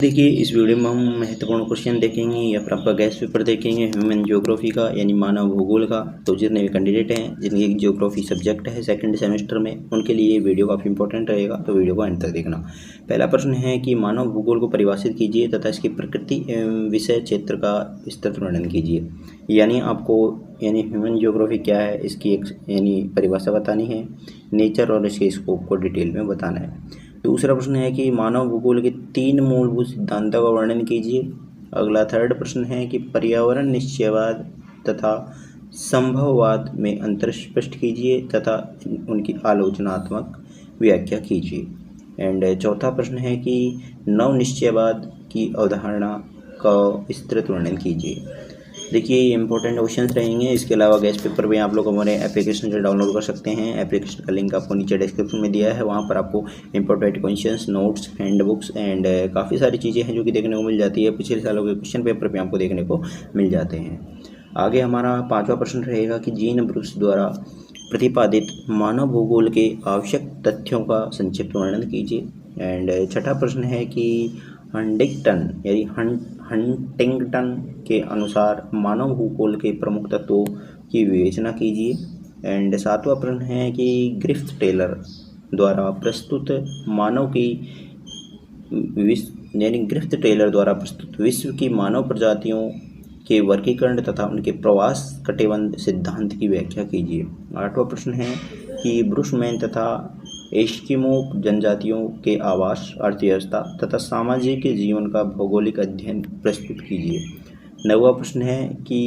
देखिए इस वीडियो में हम महत्वपूर्ण क्वेश्चन देखेंगे या फिर आपका गेस्ट पेपर देखेंगे ह्यूमन ज्योग्राफी का यानी मानव भूगोल का। तो जितने भी कैंडिडेट हैं जिनकी ज्योग्राफी सब्जेक्ट है सेकंड सेमेस्टर में उनके लिए ये वीडियो काफ़ी इंपॉर्टेंट रहेगा, तो वीडियो को अंत तक देखना। पहला प्रश्न है कि मानव भूगोल को परिभाषित कीजिए तथा इसकी प्रकृति एवं विषय क्षेत्र का विस्तृत वर्णन कीजिए। यानी आपको ह्यूमन ज्योग्राफी क्या है इसकी एक परिभाषा बतानी है, नेचर और इसके स्कोप को डिटेल में बताना है। दूसरा प्रश्न है कि मानव भूगोल के 3 मूलभूत सिद्धांतों का वर्णन कीजिए। अगला थर्ड प्रश्न है कि पर्यावरण निश्चयवाद तथा संभववाद में अंतर स्पष्ट कीजिए तथा उनकी आलोचनात्मक व्याख्या कीजिए। एंड चौथा प्रश्न है कि नव निश्चयवाद की अवधारणा का विस्तृत वर्णन कीजिए। देखिए ये इंपॉर्टेंट क्वेश्चंस रहेंगे। इसके अलावा गेस्ट पेपर भी आप लोग हमारे एप्लीकेशन से डाउनलोड कर सकते हैं। एप्लीकेशन का लिंक आपको नीचे डिस्क्रिप्शन में दिया है, वहाँ पर आपको important questions, notes, hand books and काफ़ी सारी चीज़ें हैं जो कि देखने को मिल जाती है। पिछले सालों के क्वेश्चन पेपर भी आपको देखने को मिल जाते हैं। आगे हमारा 5वां प्रश्न रहेगा कि जीन ब्रूस द्वारा प्रतिपादित मानव भूगोल के आवश्यक तथ्यों का संक्षिप्त वर्णन कीजिए। एंड 6वां प्रश्न है कि हंटिंगटन के अनुसार मानव भूगोल के प्रमुख तत्वों की विवेचना कीजिए। एंड 7वां प्रश्न है कि ग्रिफ्थ टेलर द्वारा प्रस्तुत विश्व की मानव प्रजातियों के वर्गीकरण तथा उनके प्रवास कटिबंध सिद्धांत की व्याख्या कीजिए। 8वां प्रश्न है कि ब्रुशमैन तथा एस्किमो जनजातियों के आवास, अर्थव्यवस्था तथा सामाजिक जीवन का भौगोलिक अध्ययन प्रस्तुत कीजिए। 9वां प्रश्न है कि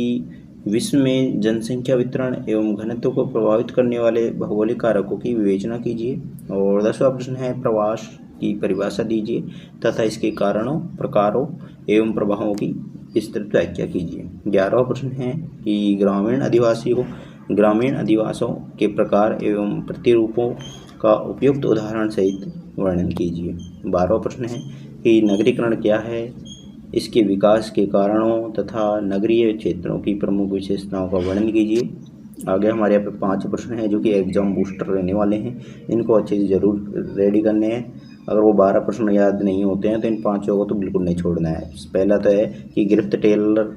विश्व में जनसंख्या वितरण एवं घनत्व को प्रभावित करने वाले भौगोलिक कारकों की विवेचना कीजिए। और 10वां प्रश्न है प्रवास की परिभाषा दीजिए तथा इसके कारणों, प्रकारों एवं प्रभावों की विस्तृत व्याख्या कीजिए। 11वां प्रश्न है कि ग्रामीण अधिवासों के प्रकार एवं प्रतिरूपों का उपयुक्त उदाहरण सहित वर्णन कीजिए। 12वां प्रश्न है कि नगरीकरण क्या है, इसके विकास के कारणों तथा नगरीय क्षेत्रों की प्रमुख विशेषताओं का वर्णन कीजिए। आगे हमारे यहाँ पे 5 प्रश्न हैं जो कि एग्जाम बूस्टर रहने वाले हैं, इनको अच्छे से ज़रूर रेडी करने हैं। अगर वो 12 प्रश्न याद नहीं होते हैं तो इन 5 को तो बिल्कुल नहीं छोड़ना है। पहला तो है कि ग्रिफ्थ टेलर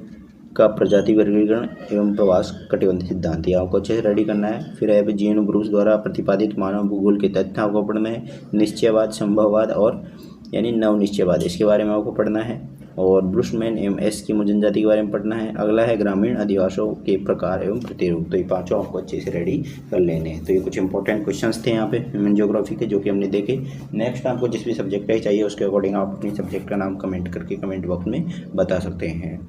का प्रजाति वर्गीकरण एवं प्रवास कटिबंध सिद्धांत, आपको अच्छे से रेडी करना है। फिर है जीन ब्रूस द्वारा प्रतिपादित मानव भूगोल के तथ्य आपको पढ़ना है। निश्चयवाद, संभववाद और नव निश्चयवाद, इसके बारे में आपको पढ़ना है। और ब्रुशमैन एवं एस्किमो जनजाति के बारे में पढ़ना है। अगला है ग्रामीण अधिवासों के प्रकार एवं प्रतिरूप। तो ये 5 आपको अच्छे से रेडी कर लेने हैं। तो ये कुछ इंपॉर्टेंट क्वेश्चंस थे यहाँ पे ह्यूमन ज्योग्राफी के जो कि हमने देखे। नेक्स्ट आपको जिस भी सब्जेक्ट का चाहिए उसके अकॉर्डिंग आप अपनी सब्जेक्ट का नाम कमेंट करके कमेंट बॉक्स में बता सकते हैं।